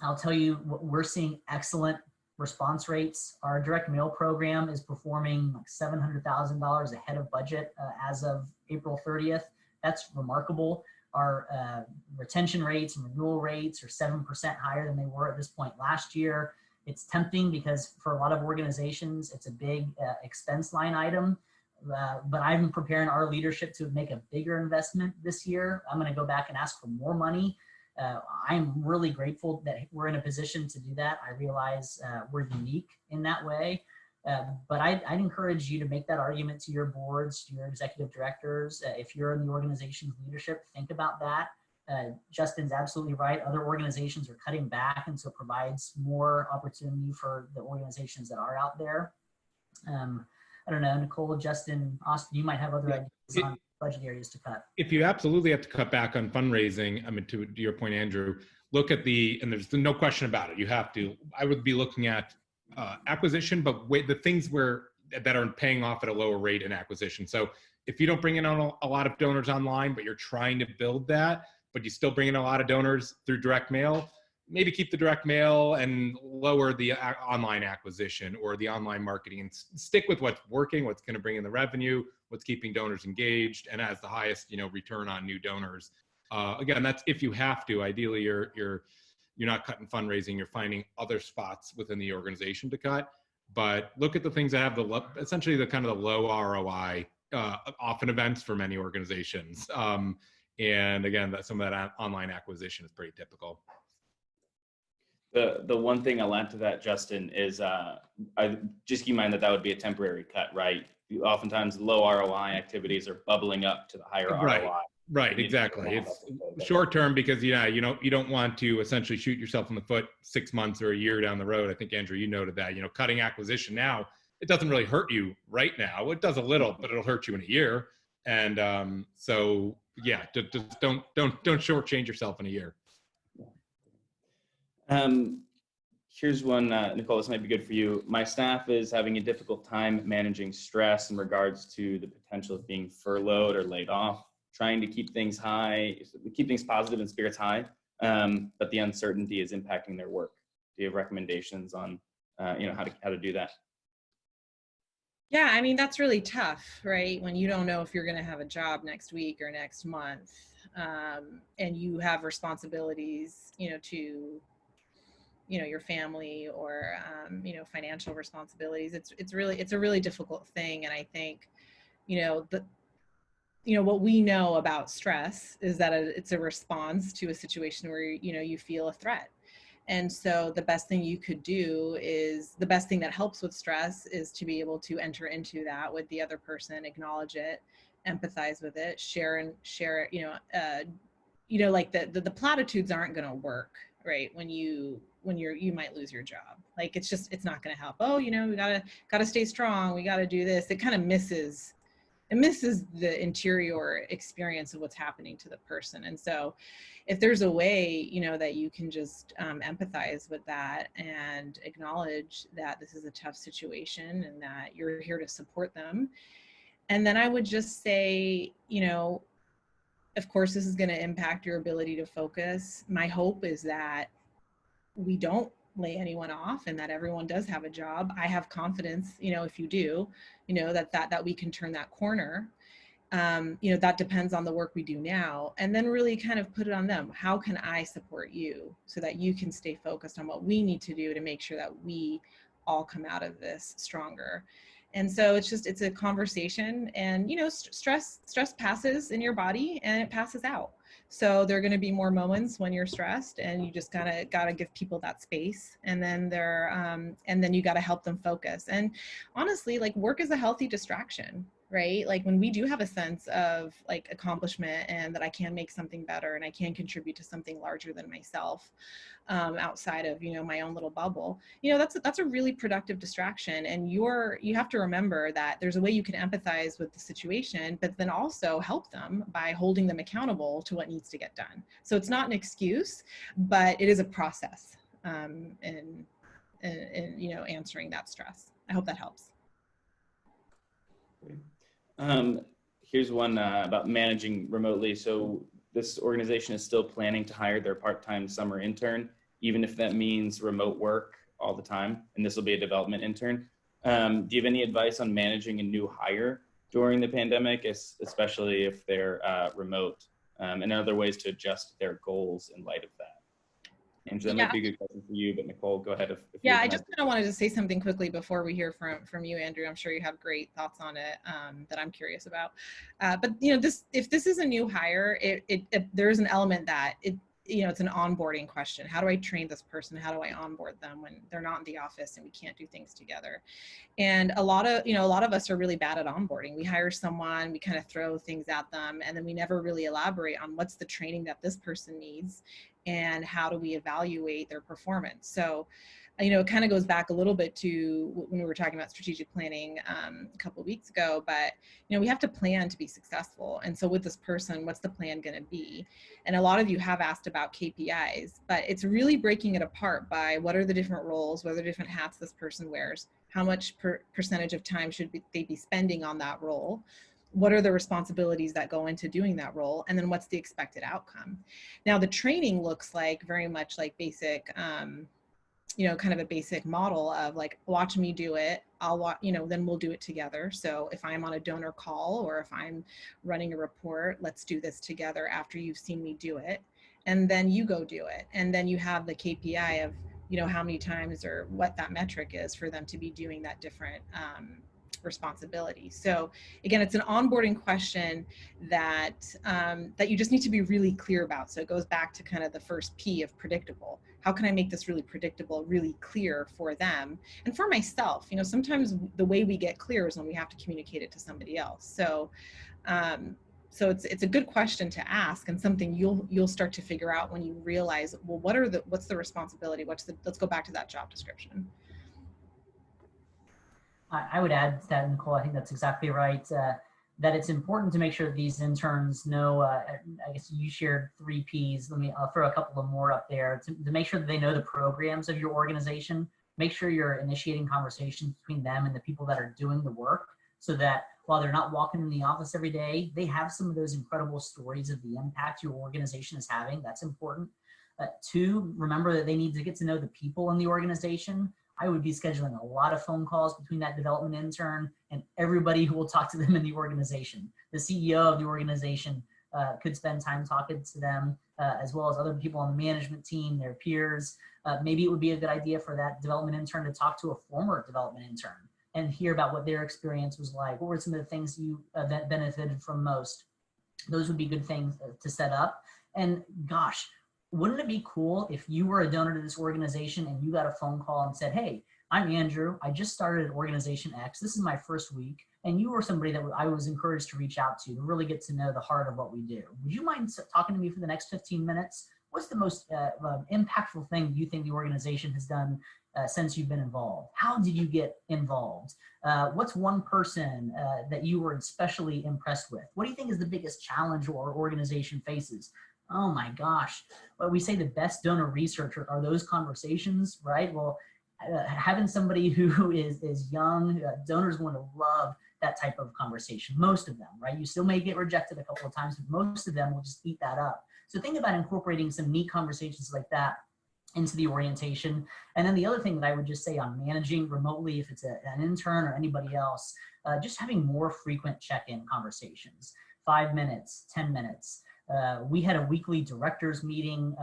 I'll tell you, we're seeing excellent response rates. Our direct mail program is performing like $700,000 ahead of budget as of April 30th. That's remarkable. Our retention rates and renewal rates are 7% higher than they were at this point last year. It's tempting because for a lot of organizations, it's a big expense line item. But I'm preparing our leadership to make a bigger investment this year. I'm going to go back and ask for more money. I'm really grateful that we're in a position to do that. I realize we're unique in that way, but I'd encourage you to make that argument to your boards, to your executive directors. If you're in the organization's leadership, think about that. Justin's absolutely right. Other organizations are cutting back, and so it provides more opportunity for the organizations that are out there. I don't know, Nicole, Justin, Austin, you might have other ideas on budget areas to cut. If you absolutely have to cut back on fundraising, I mean, to your point, Andrew, look at and there's no question about it, you have to. I would be looking at acquisition, but the things that are paying off at a lower rate in acquisition. So if you don't bring in a lot of donors online, but you're trying to build that, but you still bring in a lot of donors through direct mail, maybe keep the direct mail and lower the online acquisition or the online marketing, and stick with what's working, what's going to bring in the revenue, what's keeping donors engaged and has the highest, return on new donors. Again, that's if you have to. Ideally, you're not cutting fundraising. You're finding other spots within the organization to cut. But look at the things that have essentially the kind of the low ROI, often events for many organizations. And again, some of that online acquisition is pretty typical. The one thing I'll add to that, Justin, is I just keep in mind that would be a temporary cut, right? Oftentimes low ROI activities are bubbling up to the higher ROI. Right, exactly. It's short term because you don't want to essentially shoot yourself in the foot 6 months or a year down the road. I think, Andrew, you noted that, cutting acquisition now, it doesn't really hurt you right now. It does a little, but it'll hurt you in a year. And so yeah, just don't shortchange yourself in a year. Here's one, Nicole, this might be good for you. My staff is having a difficult time managing stress in regards to the potential of being furloughed or laid off, trying to keep things positive and spirits high, but the uncertainty is impacting their work. Do you have recommendations on, how to do that? Yeah, I mean, that's really tough, right? When you don't know if you're going to have a job next week or next month, and you have responsibilities, to your family or financial responsibilities. It's a really difficult thing. And I think what we know about stress is that it's a response to a situation where you feel a threat. And so the best thing you could do is, the best thing that helps with stress is to be able to enter into that with the other person, acknowledge it, empathize with it, share it, like the platitudes aren't going to work, right? When you might lose your job. Like, it's not going to help. Oh, we gotta stay strong. We got to do this. It kind of misses the interior experience of what's happening to the person. And so if there's a way, that you can just empathize with that and acknowledge that this is a tough situation and that you're here to support them. And then I would just say, of course, this is going to impact your ability to focus. My hope is that we don't lay anyone off and that everyone does have a job. I have confidence, if you do, that we can turn that corner. That depends on the work we do now, and then really kind of put it on them. How can I support you so that you can stay focused on what we need to do to make sure that we all come out of this stronger? And so it's a conversation, and stress passes in your body and it passes out. So there are going to be more moments when you're stressed, and you just gotta give people that space, and then you got to help them focus. And honestly, like, work is a healthy distraction, right? Like, when we do have a sense of like accomplishment and that I can make something better and I can contribute to something larger than myself, outside of my own little bubble, that's a really productive distraction. And you have to remember that there's a way you can empathize with the situation, but then also help them by holding them accountable to what needs to get done. So it's not an excuse, but it is a process in answering that stress. I hope that helps. Here's one about managing remotely. So this organization is still planning to hire their part-time summer intern, even if that means remote work all the time. And this will be a development intern. Do you have any advice on managing a new hire during the pandemic, especially if they're remote, and other ways to adjust their goals in light of that? And so that might be a good question for you, but Nicole, go ahead. I just kind of wanted to say something quickly before we hear from you, Andrew. I'm sure you have great thoughts on it that I'm curious about. But if this is a new hire, there is an element that it's an onboarding question. How do I train this person? How do I onboard them when they're not in the office and we can't do things together? And a lot of us are really bad at onboarding. We hire someone, we kind of throw things at them, and then we never really elaborate on what's the training that this person needs and how do we evaluate their performance. So, it kind of goes back a little bit to when we were talking about strategic planning a couple of weeks ago, but we have to plan to be successful. And so with this person, what's the plan going to be? And a lot of you have asked about KPIs, but it's really breaking it apart by what are the different roles, what are the different hats this person wears, how much percentage of time should they be spending on that role, what are the responsibilities that go into doing that role, and then what's the expected outcome. Now, the training looks like very much like basic, kind of a basic model of like, watch me do it. I'll watch, then we'll do it together. So if I'm on a donor call or if I'm running a report, let's do this together after you've seen me do it. And then you go do it. And then you have the KPI of, how many times or what that metric is for them to be doing that different responsibility. So again, it's an onboarding question that you just need to be really clear about. So it goes back to kind of the first P of predictable. How can I make this really predictable, really clear for them and for myself? Sometimes the way we get clear is when we have to communicate it to somebody else. So it's a good question to ask, and something you'll start to figure out when you realize, well, what's the responsibility? Let's go back to that job description. I would add to that, Nicole. I think that's exactly right. That it's important to make sure that these interns know, I guess you shared 3 Ps. I'll throw a couple of more up there to make sure that they know the programs of your organization. Make sure you're initiating conversations between them and the people that are doing the work, so that while they're not walking in the office every day, they have some of those incredible stories of the impact your organization is having. That's important. 2, remember that they need to get to know the people in the organization. I would be scheduling a lot of phone calls between that development intern and everybody who will talk to them in the organization. The CEO of the organization could spend time talking to them, as well as other people on the management team, their peers. Maybe it would be a good idea for that development intern to talk to a former development intern and hear about what their experience was like. What were some of the things you benefited from most? Those would be good things to set up. And gosh, wouldn't it be cool if you were a donor to this organization and you got a phone call and said, hey, I'm Andrew. I just started at Organization X. This is my first week. And you were somebody that I was encouraged to reach out to really get to know the heart of what we do. Would you mind talking to me for the next 15 minutes? What's the most impactful thing you think the organization has done since you've been involved? How did you get involved? What's one person that you were especially impressed with? What do you think is the biggest challenge our organization faces? Oh my gosh, what we say the best donor research are those conversations, right? Well, having somebody who is young, donors want to love that type of conversation, most of them, right? You still may get rejected a couple of times, but most of them will just eat that up. So think about incorporating some neat conversations like that into the orientation. And then the other thing that I would just say on managing remotely, if it's an intern or anybody else, just having more frequent check-in conversations, 5 minutes, 10 minutes. We had a weekly directors meeting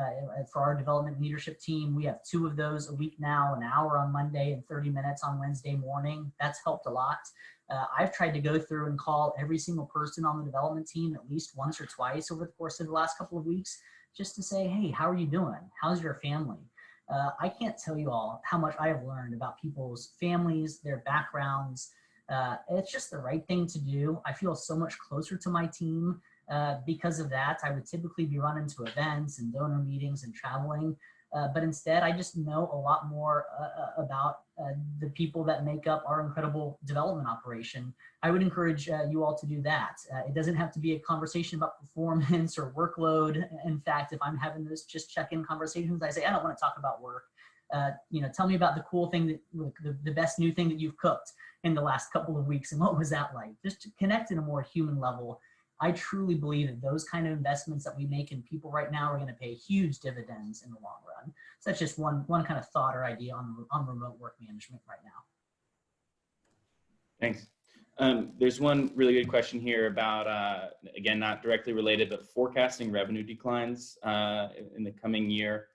for our development leadership team. We have 2 of those a week now, an hour on Monday and 30 minutes on Wednesday morning. That's helped a lot. I've tried to go through and call every single person on the development team at least once or twice over the course of the last couple of weeks, just to say, hey, how are you doing? How's your family? I can't tell you all how much I have learned about people's families, their backgrounds. It's just the right thing to do. I feel so much closer to my team because of that. I would typically be running to events and donor meetings and traveling. But instead, I just know a lot more about the people that make up our incredible development operation. I would encourage you all to do that. It doesn't have to be a conversation about performance or workload. In fact, if I'm having those just check-in conversations, I say, I don't want to talk about work. Tell me about the cool thing, the best new thing that you've cooked in the last couple of weeks, and what was that like? Just to connect in a more human level. I truly believe that those kind of investments that we make in people right now are going to pay huge dividends in the long run. So that's just one kind of thought or idea on remote work management right now. Thanks. There's one really good question here about, again, not directly related, but forecasting revenue declines in the coming year.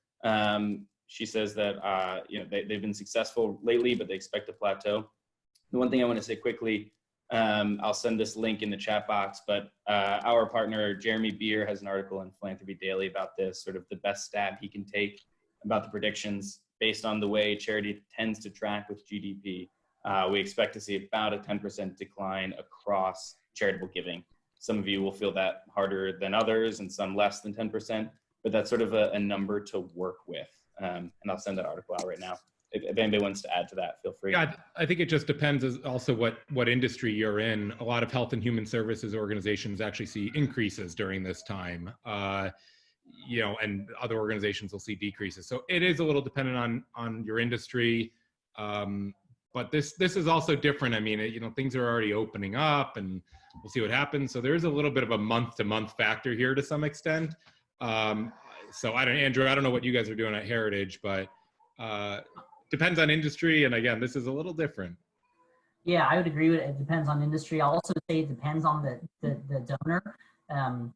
She says that they've been successful lately, but they expect a plateau. The one thing I want to say quickly, I'll send this link in the chat box, but our partner, Jeremy Beer, has an article in Philanthropy Daily about this, sort of the best stab he can take about the predictions based on the way charity tends to track with GDP. We expect to see about a 10% decline across charitable giving. Some of you will feel that harder than others and some less than 10%, but that's sort of a number to work with. And I'll send that article out right now. If anybody wants to add to that, feel free. Yeah, I think it just depends also what industry you're in. A lot of health and human services organizations actually see increases during this time, and other organizations will see decreases. So it is a little dependent on your industry. But this is also different. I mean, things are already opening up and we'll see what happens. So there's a little bit of a month-to-month factor here to some extent. Andrew, I don't know what you guys are doing at Heritage, but depends on industry, and again, this is a little different. Yeah, I would agree with it. It depends on industry. I'll also say it depends on the donor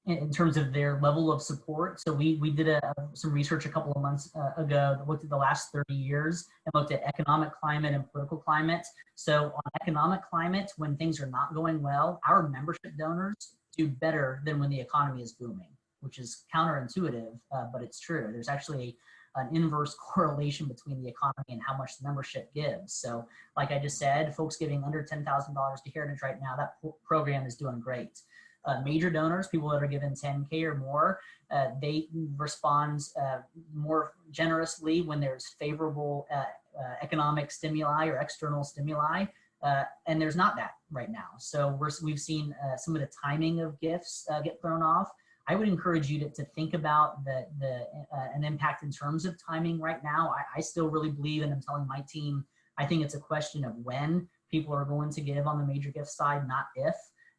in terms of their level of support. So we did some research a couple of months ago that looked at the last 30 years and looked at economic climate and political climate. So on economic climate, when things are not going well, our membership donors do better than when the economy is booming, which is counterintuitive, but it's true. There's actually an inverse correlation between the economy and how much the membership gives. So like I just said, folks giving under $10,000 to Heritage right now, that program is doing great. Major donors, people that are given 10K or more, they respond more generously when there's favorable economic stimuli or external stimuli, and there's not that right now. So we've seen some of the timing of gifts get thrown off. I would encourage you to think about an impact in terms of timing right now. I still really believe, and I'm telling my team, I think it's a question of when people are going to give on the major gift side, not if.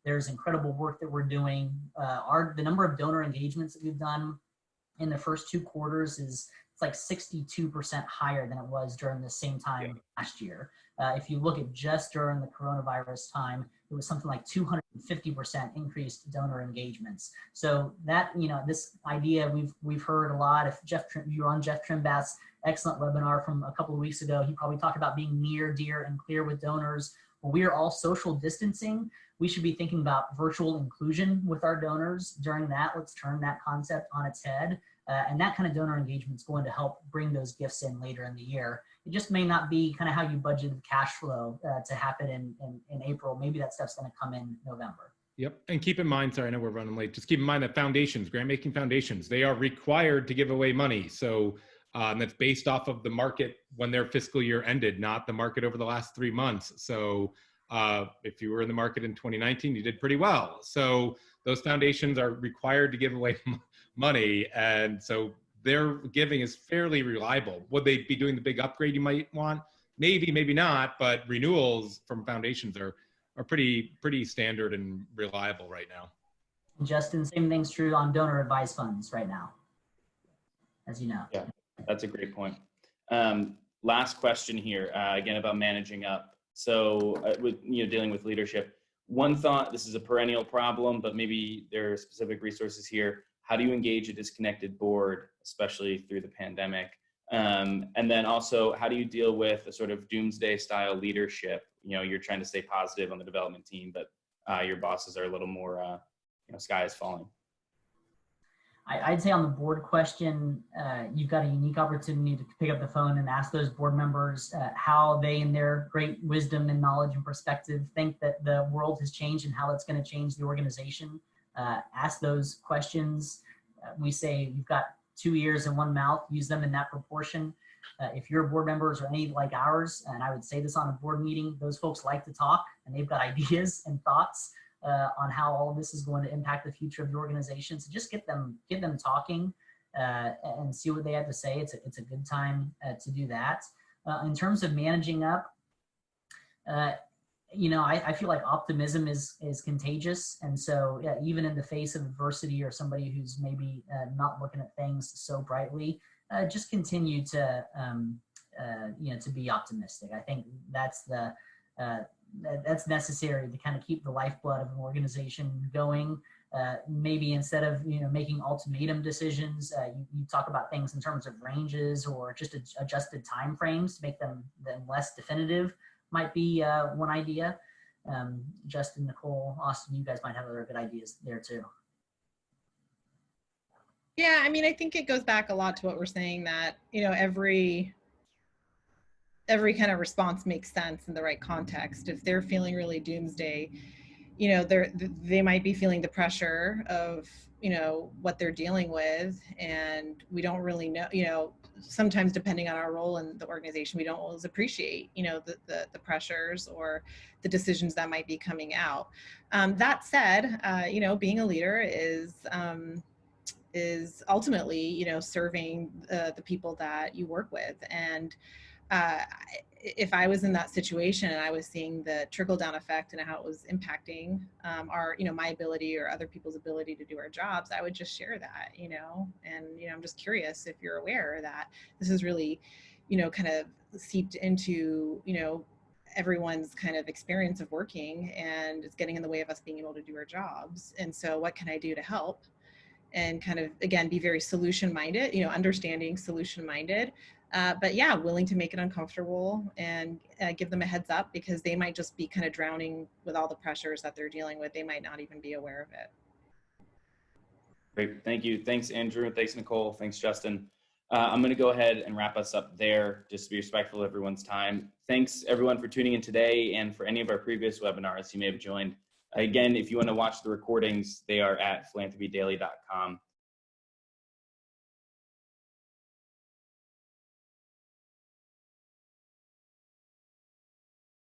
There's incredible work that we're doing. The number of donor engagements that we've done in the first 2 quarters it's like 62% higher than it was during the same time last year. If you look at just during the coronavirus time, it was something like 250% increased donor engagements. So that, this idea we've heard a lot. If you were on Jeff Trimbath's excellent webinar from a couple of weeks ago, he probably talked about being near, dear, and clear with donors. When we are all social distancing, we should be thinking about virtual inclusion with our donors. During that, let's turn that concept on its head. And that kind of donor engagement is going to help bring those gifts in later in the year. It just may not be kind of how you budgeted cash flow to happen in April. Maybe that stuff's going to come in November. Yep. And keep in mind, sorry, I know we're running late. Just keep in mind that foundations, grant-making foundations, they are required to give away money. So that's based off of the market when their fiscal year ended, not the market over the last 3 months. So if you were in the market in 2019, you did pretty well. So those foundations are required to give away money. And so their giving is fairly reliable. Would they be doing the big upgrade you might want? Maybe, maybe not, but renewals from foundations are pretty standard and reliable right now. Justin, same thing's true on donor advised funds right now, as you know. Yeah, That's a great point. Last question here, again, about managing up. So with, dealing with leadership, one thought, this is a perennial problem, but maybe there are specific resources here. How do you engage a disconnected board, especially through the pandemic? And then also, how do you deal with a sort of doomsday style leadership? You're trying to stay positive on the development team, but your bosses are a little more, sky is falling. I'd say on the board question, you've got a unique opportunity to pick up the phone and ask those board members how they, in their great wisdom and knowledge and perspective, think that the world has changed and how it's going to change the organization. Ask those questions. We say you've got 2 ears and 1 mouth, use them in that proportion. If your board members are any like ours, and I would say this on a board meeting, those folks like to talk and they've got ideas and thoughts on how all of this is going to impact the future of the organization. So just get them talking and see what they have to say. It's a good time to do that. In terms of managing up, I feel like optimism is contagious. And so even in the face of adversity or somebody who's maybe not looking at things so brightly, just continue to be optimistic. I think that's that's necessary to kind of keep the lifeblood of an organization going. Maybe instead of making ultimatum decisions, you talk about things in terms of ranges or just adjusted time frames to make them less definitive. Might be one idea. Justin, Nicole, Austin, you guys might have other good ideas there too. Yeah, I mean, I think it goes back a lot to what we're saying, that every kind of response makes sense in the right context. If they're feeling really doomsday, they might be feeling the pressure of what they're dealing with, and we don't really know. Sometimes depending on our role in the organization, we don't always appreciate the pressures or the decisions that might be coming out. That said, being a leader is ultimately serving the people that you work with. And if I was in that situation and I was seeing the trickle down effect and how it was impacting our, my ability or other people's ability to do our jobs, I would just share that, and, I'm just curious if you're aware that this is really, kind of seeped into, everyone's kind of experience of working, and it's getting in the way of us being able to do our jobs. And so what can I do to help? And kind of, again, be very solution-minded, understanding solution-minded, but yeah, willing to make it uncomfortable and give them a heads up, because they might just be kind of drowning with all the pressures that they're dealing with. They might not even be aware of it. Great, thank you. Thanks, Andrew. Thanks, Nicole. Thanks, Justin. I'm going to go ahead and wrap us up there, just to be respectful of everyone's time. Thanks, everyone, for tuning in today, and for any of our previous webinars you may have joined. Again, if you want to watch the recordings, they are at philanthropydaily.com.